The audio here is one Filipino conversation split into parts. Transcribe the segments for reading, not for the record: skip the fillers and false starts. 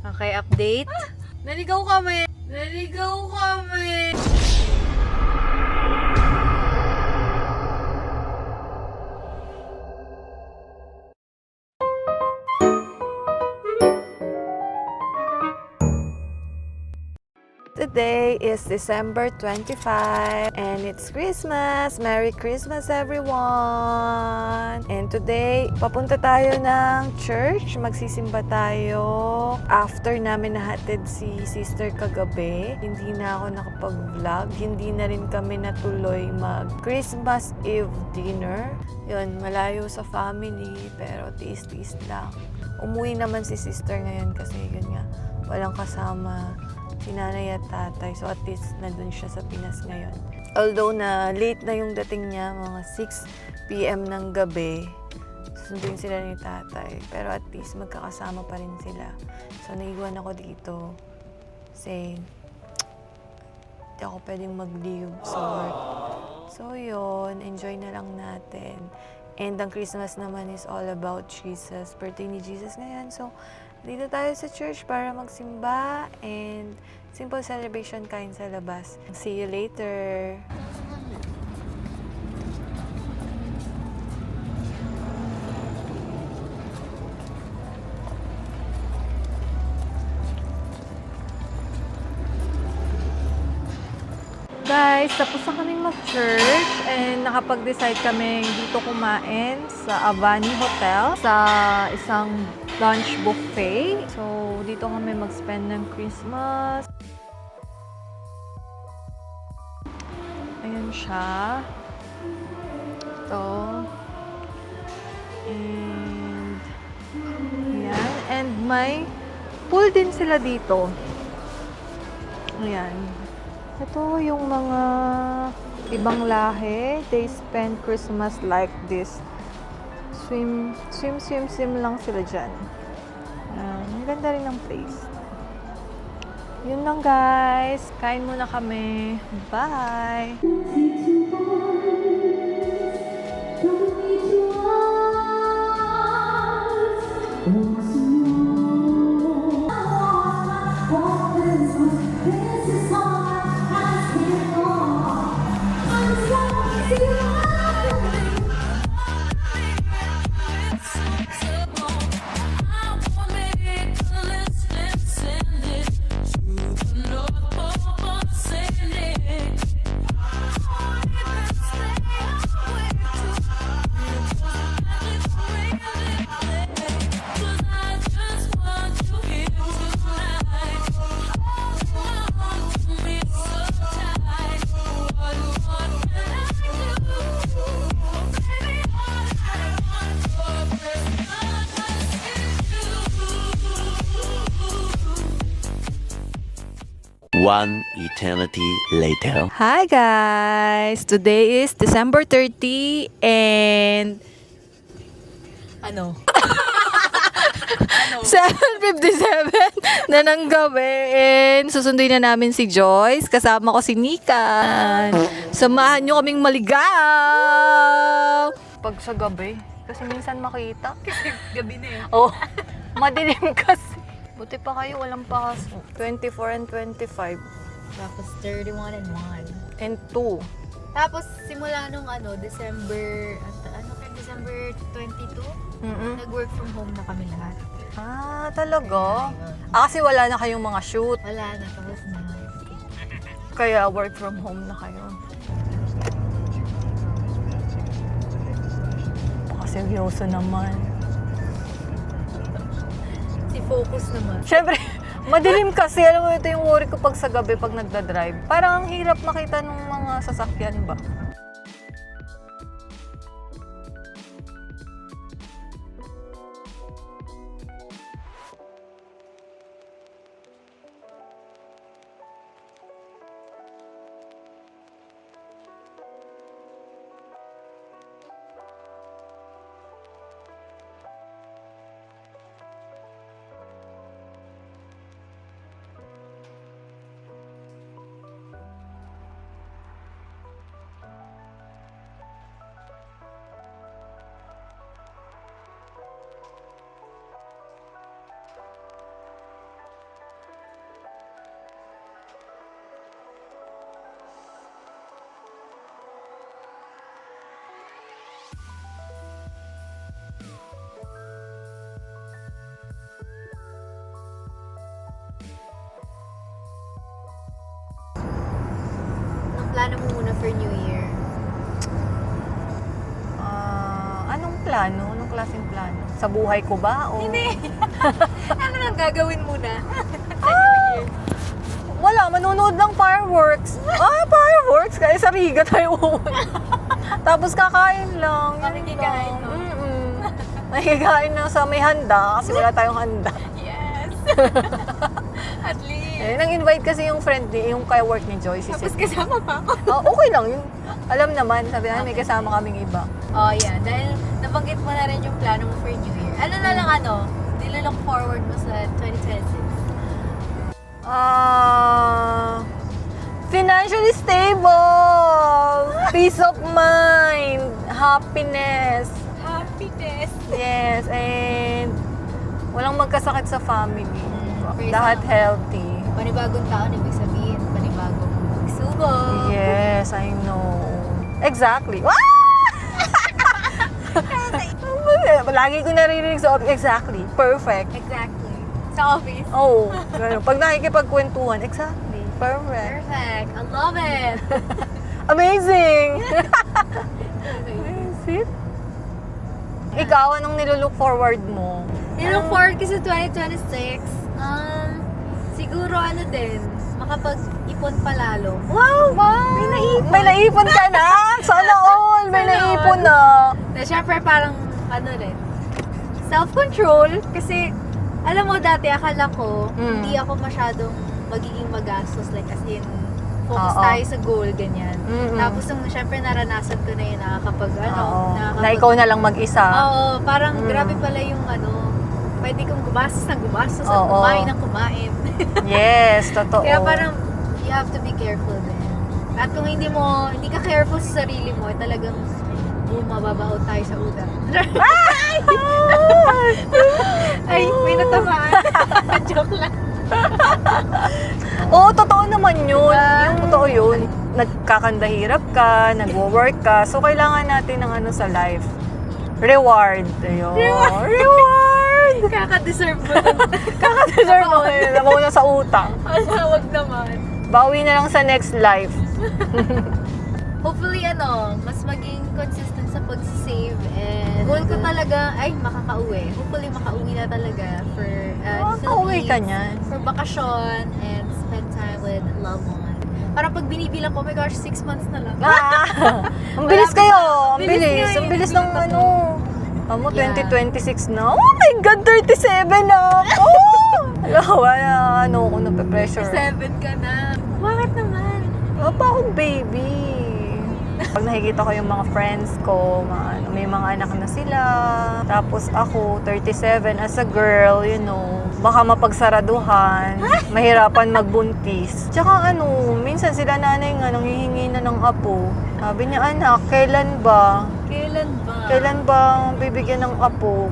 Okay, update. Naligaw kami! Naligaw kami! Today is December 25 and it's Christmas! Merry Christmas everyone! And today, papunta tayo ng church. Magsisimba tayo. After namin nahatid si sister kagabi, hindi na ako nakapag-vlog. Hindi na rin kami natuloy mag-Christmas Eve dinner. Yun, malayo sa family pero tiis-tiis lang. Umuwi naman si sister ngayon kasi yun nga, walang kasama si nanay at tatay. So at least nandun siya sa Pinas ngayon. Although na late na yung dating niya, mga 6 PM ng gabi, sunduin sila ni tatay. Pero at least magkakasama pa rin sila. So naiwan ako dito. Kasi hindi ako pwedeng mag-leave sa work. So yun, enjoy na lang natin. And ang Christmas naman is all about Jesus. Birthday ni Jesus ngayon. So dito tayo sa church para magsimba and simple celebration kain sa labas. See you later! Guys, tapos na kaming mag-church and nakapag-decide kami dito kumain sa Avani Hotel sa isang lunch buffet. So, dito kami mag-spend ng Christmas. Ayan siya. Ito. And, ayan. And may pool din sila dito. Ayan. Ito yung mga ibang lahi. They spend Christmas like this. Swim lang sila dyan. Ang ganda rin ng place. Yun lang guys. Kain muna kami. Bye! One eternity later. Hi guys! Today is December 30 and... Ano? 7:57 na ng gabi and susunduin na namin si Joyce. Kasama ko si Nikan. Samahan nyo kaming maligaw! Pag sa gabi, kasi minsan makita. Kasi gabi na eh. Oh, madilim kasi. Buti pa kayo, walang pakas. 24 and 25. Tapos 31 and 1. And 2. Tapos simula nung December 22, nag-work from home na kami lahat. Ah, talaga? Kasi wala na kayong mga shoot. Wala na, tapos na. Kaya work from home na kayo. Seryoso naman. Si Focus naman. Siyempre, madilim kasi. Alam mo, ito yung worry ko pag sa gabi, pag nagda-drive. Parang ang hirap makita ng mga sasakyan ba? for New Year? Anong plano? Anong klaseng plano? Sa buhay ko ba? O... Hindi. Ano nang gagawin muna? Sa New Year. Wala, manonood ng fireworks. Fireworks! Kaya sa Riga tayo uuwi. Tapos kakain lang. Yun Makikikain, lang. no? Makikikain na sa may handa kasi wala tayong handa. Yes. At least. Nang-invite kasi yung friend ni, yung kaya work ni Joyce. Tapos kasama pa ako. Okay lang yun. Alam naman, sabi na may kasama kaming iba. Oh, yeah. Dahil nabanggit mo na rin yung plano mo for New Year. Ano na lang nililook forward mo sa 2026? Financially stable! Peace of mind! Happiness! Happiness. Yes, and walang magkasakit sa family. Okay, Lahat so, healthy. panibagong taon, ibig sabihin, panibagong pagsubok. Yes, I know. Exactly. Lagi ko naririnig sa office. Exactly. Perfect. Exactly. Sa office. Oh, ganun. Pag nakikipagkwentuhan, exactly. Perfect. Perfect. I love it. Amazing! Amazing. Ikaw, anong nilulook forward mo? Nilook forward kasi 2026, siguro din, makapag-ipon palalo. Wow! May naipon. May naipon ka na? Sana all! May Sana naipon all. na. Na syempre parang, rin, self-control. Kasi, alam mo dati, akala ko, hindi ako masyadong magiging magastos. Like, as in, focus Oo. tayo sa goal, ganyan. Mm-mm. Tapos, nung syempre naranasan ko na yun, Oo. Na ikaw na lang mag-isa. Oo, parang Mm. grabe pala yung pwede kong gumastos ng gumastos at Oo. kumain ng kumain. Yes, totoo. Kaya parang, you have to be careful din. At kung hindi ka careful sa sarili mo, talagang mababaon tayo sa utang. Ay, may natamaan. Joke lang. Oo, totoo naman yun. Diba? Yung totoo yun. Nagkakandahirap ka, nagwo-work ka. So, kailangan natin ng sa life. Reward. Ayun. Reward! Kaka-deserve mo. Kaka-deserve mo. Nabaw na sa utang. Wag naman. Bawi na lang sa next life. Hopefully, mas maging consistent sa pag-save and goal ko talaga, makakauwi. Hopefully, makauwi na talaga for Makauwi ka Philippines, niyan. for bakasyon and spend time with loved one. Parang pag binibilang ko, oh my gosh, 6 months na lang. Ang bilis kayo. Ang Bilis bilis. nga Ang eh. bilis ng Amo, Yeah. 2026 na. Oh my God, 37 na ako. Wala, ako nape-pressure. 7 ka na. Bakit naman? Wala pa akong baby. Pag nakikita ko yung mga friends ko, may mga anak na sila. Tapos ako, 37, as a girl, baka mapagsaraduhan, mahirapan magbuntis. Tsaka minsan sila nanay nga nanghihingi na ng apo. Sabi niya, anak, kailan ba? Kailan ba bibigyan ng apo?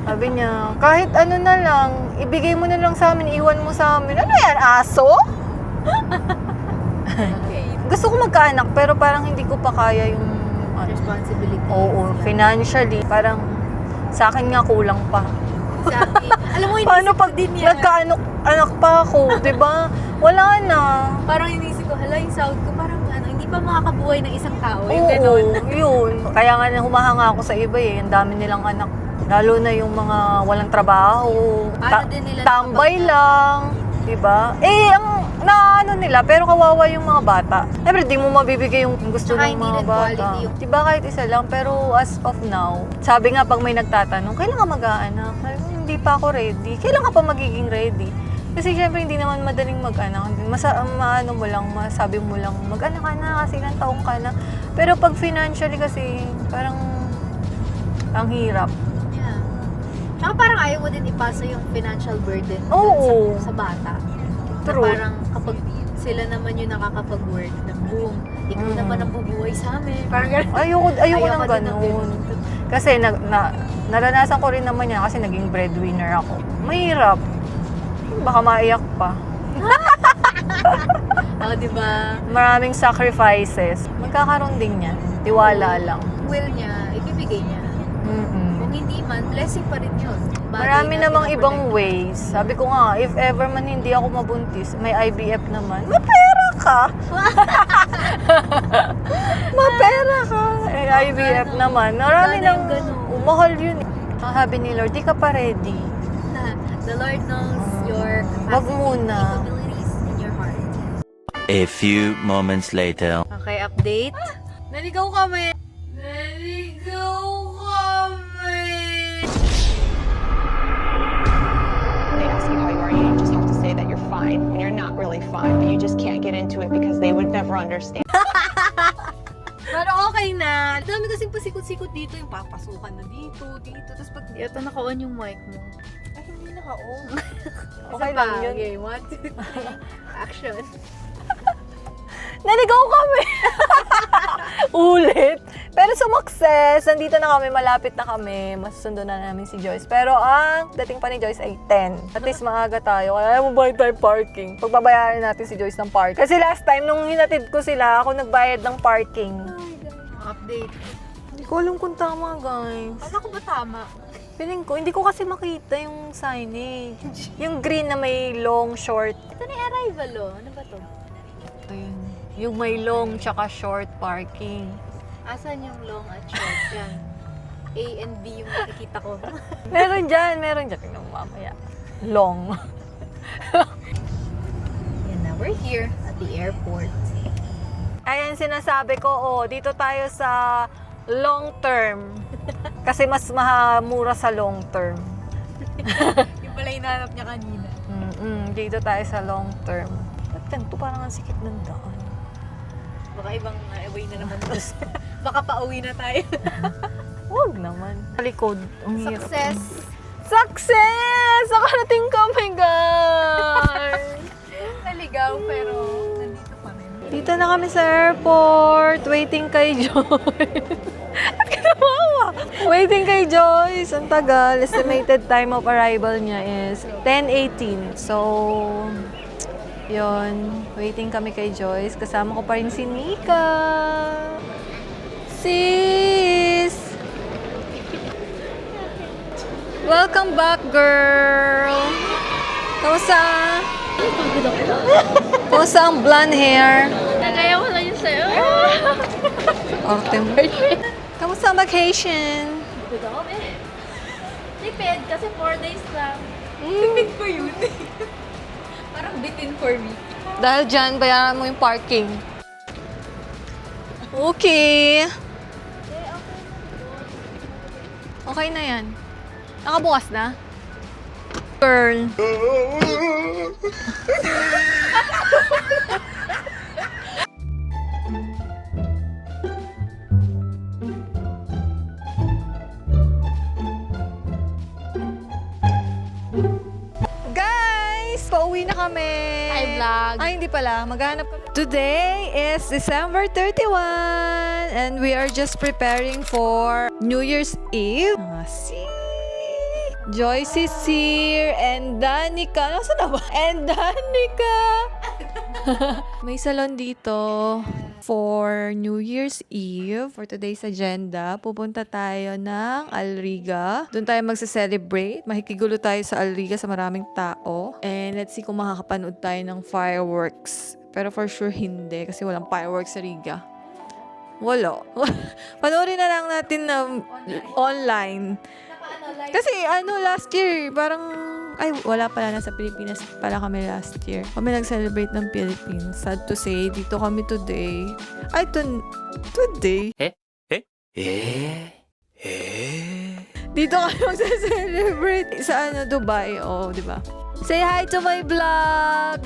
Sabi niya, kahit na lang, ibigay mo na lang sa amin, iwan mo sa amin. Ano yan, aso? Okay. Gusto ko magkaanak, pero parang hindi ko pa kaya yung Responsibility. Oo, financially, parang sa akin nga kulang pa. Exactly. Alam mo, Paano inisip pag ko din yan. nagkaanak pa ako, 'di ba? Wala na. Parang inisip ko, hala, yung sahod ko parang hindi pa makakabuhay ng isang tao. Yung Oo, ganon. yun. Kaya nga humahanga ako sa iba Ang dami nilang anak. Lalo na yung mga walang trabaho. Paano din nila tambay nakapag- lang. 'Di ba? Ang nila, pero kawawa yung mga bata. Siyempre, di mo mabibigay yung gusto Tsaka ng hindi mga rin bata. quality yung- Diba kahit isa lang, pero as of now, sabi nga pag may nagtatanong, kailan ka mag-aanak? Hindi pa ako ready. Kailan ka pa magiging ready? Kasi syempre, hindi naman madaling mag-anak. Masabi mo lang, mag-anak ka na kasi ilang taong ka na. Pero pag financially kasi, parang ang hirap. Yeah. Tsaka parang ayaw mo din ipasa yung financial burden Oo. sa bata. True. Na parang kapag sila naman yung nakakapag-work na boom, ikaw naman ang bubuhay sa amin. Parang gano'n. Ayoko ng din ng ganun. ganun. Kasi naranasan ko rin naman yan kasi naging breadwinner ako. Mahirap. Baka maiyak pa. Diba? Maraming sacrifices. Magkakaroon din yan. Tiwala lang. Will niya, ibibigay niya. Mm-mm. Kung hindi man, blessing pa rin yun. Bagay Marami na namang ibang ways. Sabi ko nga, if ever man hindi ako mabuntis, may IVF naman. Mapera ka! Mapera ka. Eh, IVF naman. Marami Sana nang yung ganun. umahal yun. Ang sabi ni Lord, di ka pa ready. The Lord knows your Wag capacity, muna. capabilities, and your heart. A few moments later. Okay, update. Naligaw kami. They ask you how you are, you just have to say that you're fine when you're not really fine, but you just can't get into it because they would never understand. Pero okay na. Dami kasing pasikot-sikot dito. Yung papasukan na dito. Tapos pag ito naka-on yung mic mo. Ay, hindi naka-on. Okay lang yun. Okay, 1, 2, 3. Action. Naligaw kami! Ulit! Pero sumakses, nandito na kami, malapit na kami. Masusundo na namin si Joyce. Pero ang dating pa ni Joyce ay 10. At least maaga tayo, kaya mabayad tayo parking. Pagbabayaran natin si Joyce ng park. Kasi last time, nung hinatid ko sila, ako nagbayad ng parking. Update. Hindi ko alam kung tama, guys. Kala ko ba tama? Feeling ko, hindi ko kasi makita yung signage. Yung green na may long, short. Ito na yung arrival, oh. Ano ba to? Ito yun. Yung may long tsaka short parking. Asan yung long at short? Yan. A and B yung nakikita ko. Meron dyan. Tingnan mo mamaya. Long. Yan na, we're here at the airport. Ayan sinasabi ko, dito tayo sa long term. Kasi mas mura sa long term. Yung pala hinahanap niya kanina. Dito tayo sa long term. Ba't ganito? Parang ang sikip ng daan. Baka ibang way na naman. Baka pauwi na tayo. Huwag naman. Likod. Ang hirap. Success! Success! Nakarating kami, guys! Naligaw pero nandito pa rin. Dito na kami sa airport. Waiting kay Joyce. At kinawawa. Waiting kay Joyce. Ang tagal. Estimated time of arrival niya is 10:18. So, yon, waiting kami kay Joyce. Kasama ko pa rin si Nika. Sis! Welcome back, girl! Kamusta? Kamusta ang blonde hair? Nagaya ko lang yun sa'yo. Arte mo. Kamusta ang vacation? Dito kami. Tipid kasi 4 days lang. Tipid ko yun. Parang bitin for me. Dahil dyan, bayaran mo yung parking. Okay. Okay na yan. Nakabukas na? Girl. Guys, pauwi na kami. Hi, vlog. Ay, hindi pala. Maghanap kami. Today is December 31 and we are just preparing for New Year's Eve. See? Joyce is here and Danica. Nasaan na ba? And Danica. May salon dito for New Year's Eve. For today's agenda, pupunta tayo ng Alriga. Doon tayo magsa-celebrate. Makikigulo tayo sa Alriga sa maraming tao. And let's see kung makakapanood tayo ng fireworks. Pero for sure hindi kasi walang fireworks sa Riga. Wala. Panoorin na lang natin na online. Kasi last year, parang, wala pala, nasa Pilipinas pala kami last year. Kami nag-celebrate ng Philippines. Sad to say, dito kami today. Today? Dito kami mag-celebrate sa Dubai. Di ba? Say hi to my vlog!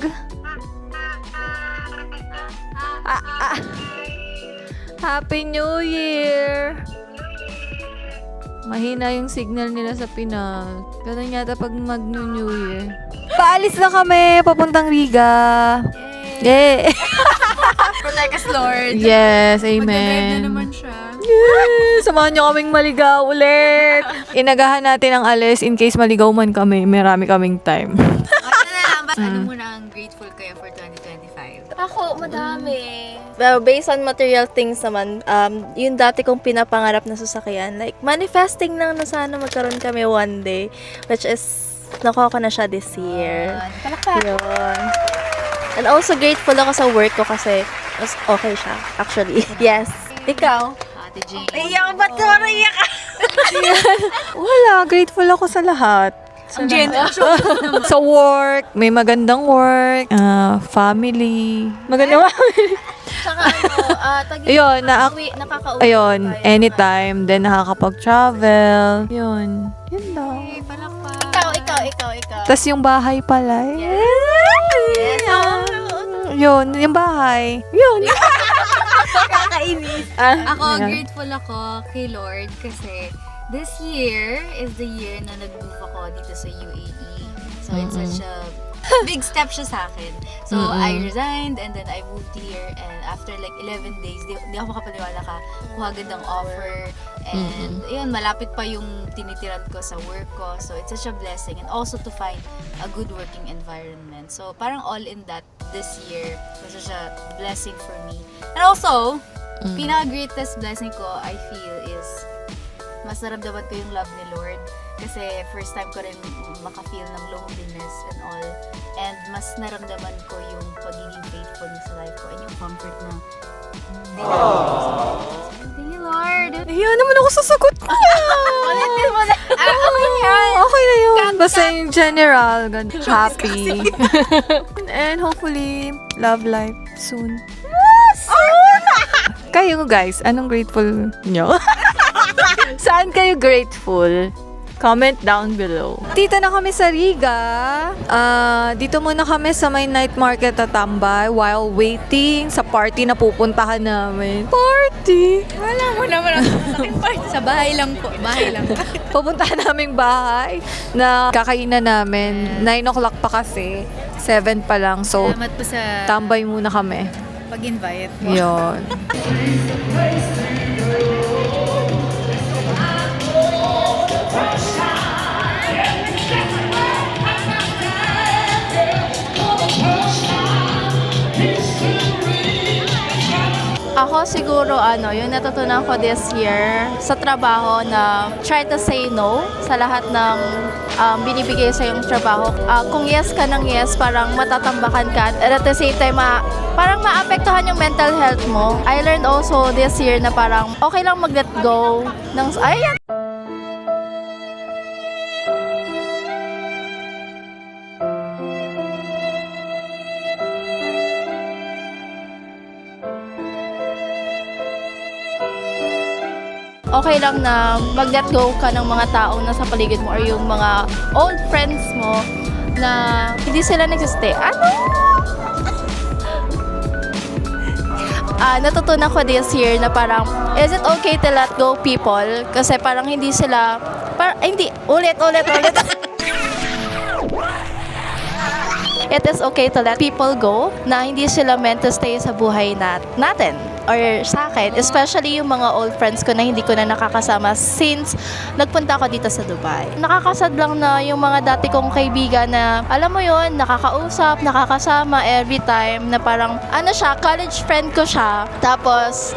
Happy New Year! Mahina yung signal nila sa Pinas. Ganun yata pag mag-New Year. Paalis na kami, papuntang Riga. Yay! Protect us, Lord. Yes, Mag-drive amen. na naman siya. Yes! Samahan nyo kaming maligaw ulit. Inagahan natin ang alis in case maligaw man kami. Marami kaming time. Ano na lang, ano muna ang grateful kayo for 2025? Ako, madami. Well, based on material things naman, yung dati kong pinapangarap na sasakyan, like, manifesting lang na sana magkaroon kami one day, which is, nakuha ko na siya this year. Palakpak. Yun. And also, grateful ako sa work ko kasi mas okay siya, actually. Yes. Ikaw? Ate Jane. Iyak ba ito? Iyak ka! Wala, grateful ako sa lahat. Sa work, may magandang work, family. Magandang family. Tsaka Ayun, nakaka-uwi ayun, tayo. anytime. Then nakakapag-travel. Yun. Yun lang. Ikaw. Tapos yung bahay pala. Yes. Yun, yung bahay. Yun. Kakainis. Ako, yeah. grateful ako kay Lord kasi this year is the year na nag-move ako dito sa UAE. So, it's such a big step siya sa akin. So, I resigned and then I moved here and after like 11 days, di ako makapaniwala kuha agad ang offer. And yun, malapit pa yung tinitiran ko sa work ko. So, it's such a blessing and also to find a good working environment. So, parang all in that this year was such a blessing for me. And also, pinaka-greatest blessing ko, I feel, is mas naramdaman ko yung love ni Lord. Kasi first time ko rin maka-feel ng loneliness and all. And mas naramdaman ko yung pagiging faithful niya sa life ko and yung comfort na thank you, Lord! Ayan naman ako sasagot ko. Ulitin mo na! Okay yan! Okay na yun. Basta yung general, happy. And hopefully, love life soon. Kayo guys, anong grateful nyo? Saan kayo grateful? Comment down below. Dito na kami sa Riga. Dito muna kami sa may night market tatambay while waiting sa party na pupuntahan namin. Party! Wala mo naman ang sakin part. Sa bahay lang po. Bahay lang. Pupuntahan naming bahay na kakainan namin. 9 o'clock pa kasi. 7 pa lang. So, Salamat po sa tambay muna kami. pag-invite. Yun. Ako siguro yung natutunan ko this year sa trabaho na try to say no sa lahat ng binibigay sa yung trabaho. Kung yes ka ng yes, parang matatambakan ka at at the same time parang maapektuhan yung mental health mo. I learned also this year na parang okay lang mag-let go ng okay lang na mag-let go ka ng mga taong nasa paligid mo or yung mga old friends mo na hindi sila nagsistay. Natutunan ko this year na parang, is it okay to let go people? Kasi parang hindi sila, ulit. It is okay to let people go na hindi sila meant to stay sa buhay natin or sa akin, especially yung mga old friends ko na hindi ko na nakakasama since nagpunta ako dito sa Dubai. Nakakasad lang na yung mga dati kong kaibigan na alam mo yon, nakakausap, nakakasama every time na parang college friend ko siya. Tapos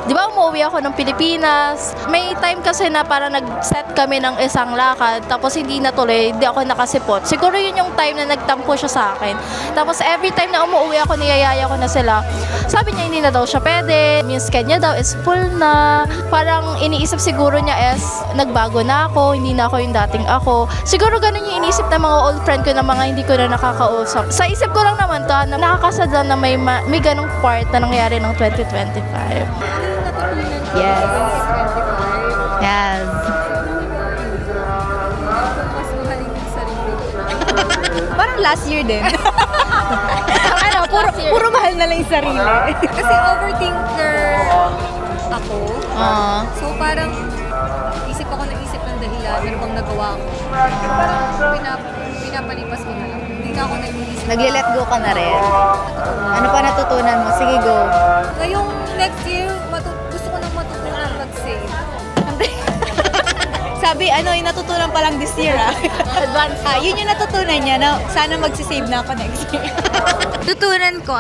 di ba umuwi ako ng Pilipinas, may time kasi na parang nag-set kami ng isang lakad tapos hindi natuloy, hindi ako nakasipot. Siguro yun yung time na nagtampo siya sa akin. Tapos every time na umuwi ako, niyayaya ko na sila. Sabi niya hindi na daw siya pwede. Yung schedule niya daw is full na. Parang iniisip siguro niya is nagbago na ako, hindi na ako yung dating ako. Siguro ganun yung iniisip ng mga old friend ko na mga hindi ko na nakakausap. Sa isip ko lang naman to, na nakakasad lang na may ganung part na nangyari ng 2025. Yes. Yes. Parang last year din. Puro mahal na lang yung sarili. Kasi overthinker ako. So parang isip ako ng dahilan, ano bang nagawa ko. Parang pinapalipas ko na lang. Hindi na ako nag-iisip. Nag-let go ka na rin. Ano pa natutunan mo? Sige, go. Ngayong next year, gusto ko nang matutunan mag-save. Sabi, yung natutunan pa lang this year, Advance. Yun yung natutunan niya na sana magsisave na ako next year. Tutunan ko,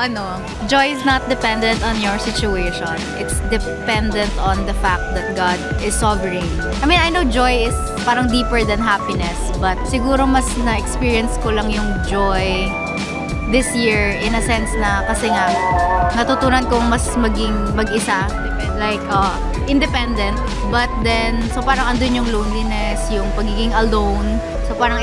joy is not dependent on your situation. It's dependent on the fact that God is sovereign. I mean, I know joy is parang deeper than happiness, but siguro mas na-experience ko lang yung joy this year in a sense na kasi nga natutunan kong mas maging mag-isa, like independent, but then so parang andun yung loneliness, yung pagiging alone. So parang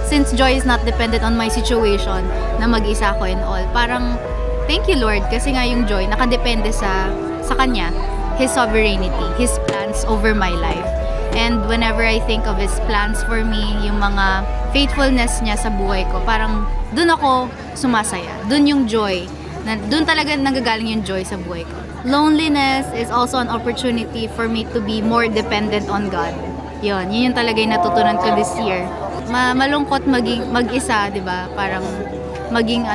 since joy is not dependent on my situation na mag-isa ako and all, parang thank you Lord kasi nga yung joy nakadepende sa kanya, His sovereignty, His plans over my life. And whenever I think of His plans for me, yung mga faithfulness niya sa buhay ko, parang dun ako sumasaya. Dun yung joy. Dun talaga nanggagaling yung joy sa buhay ko. Loneliness is also an opportunity for me to be more dependent on God. Yun yung talaga yung natutunan ko this year. Malungkot mag-isa, di ba? Parang maging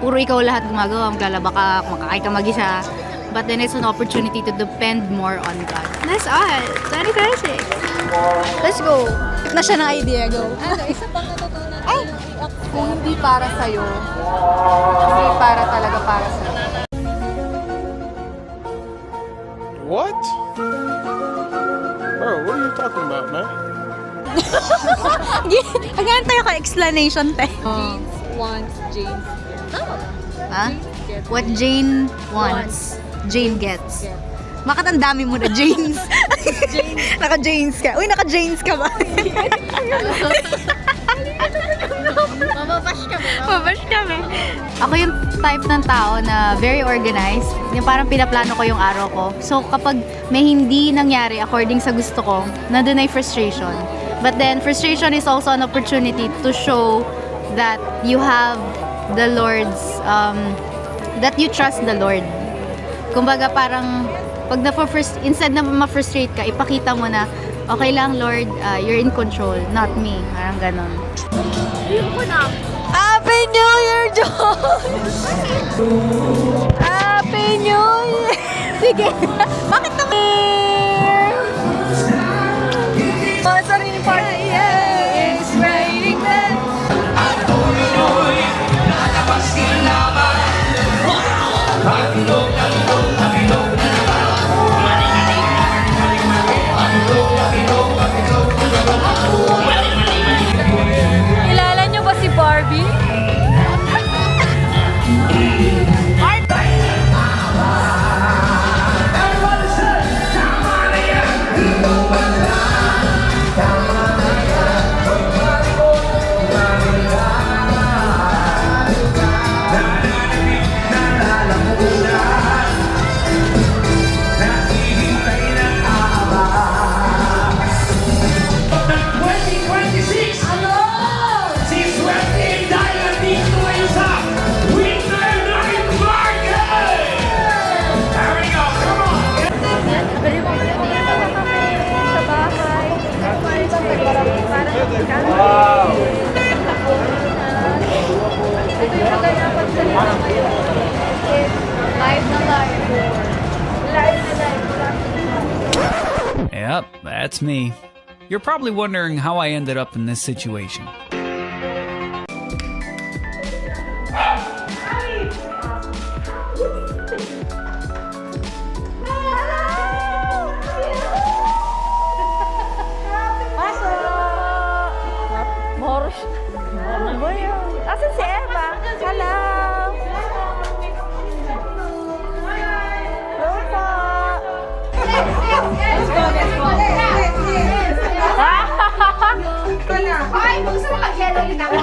puro ikaw lahat gumagawa, maglalaba ka, makakain ka mag-isa. But then it's an opportunity to depend more on God. That's all. 2026. Let's go. Na siya ng idea, go. Isa pang natutunan ay, kung hindi para sa'yo, hindi para talaga para sa'yo. What? Bro, what are you talking about, man? Again tayo ka explanation tayo. Wants James. Ha? What Jane wants, Jane gets. Bakit ang dami mo na James? Naka-James ka. Uy, naka-James ka ba? Mabash kami. Ako yung type ng tao na very organized. Yung parang pinaplano ko yung araw ko. So kapag may hindi nangyari according sa gusto ko, nandun ay frustration. But then frustration is also an opportunity to show that you have the Lord's, that you trust the Lord. Kumbaga parang pag instead na ma-frustrate ka, ipakita mo na okay lang Lord, you're in control, not me. Parang ganon. Happy New Year, Jones! Happy New Year! Sige. Bakit naman? Mga sarili party. It's raining men. Kilala niyo ba si Barbie? Yep, that's me. You're probably wondering how I ended up in this situation. Asan si Eva? Hello! Hello po! Ay, gusto mo mag-yellow din ako.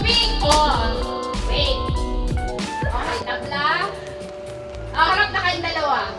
Ping pong. Wait. Okay, tabla. Harap na kayong dalawa.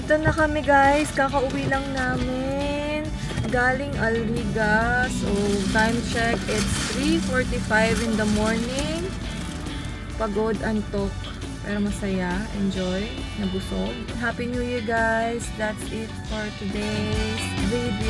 Dito na kami guys, kakauwi lang namin galing Alriga. So time check, it's 3:45 in the morning. Pagod, antok, pero masaya, enjoy, nabusog. Happy New Year guys! That's it for today's video.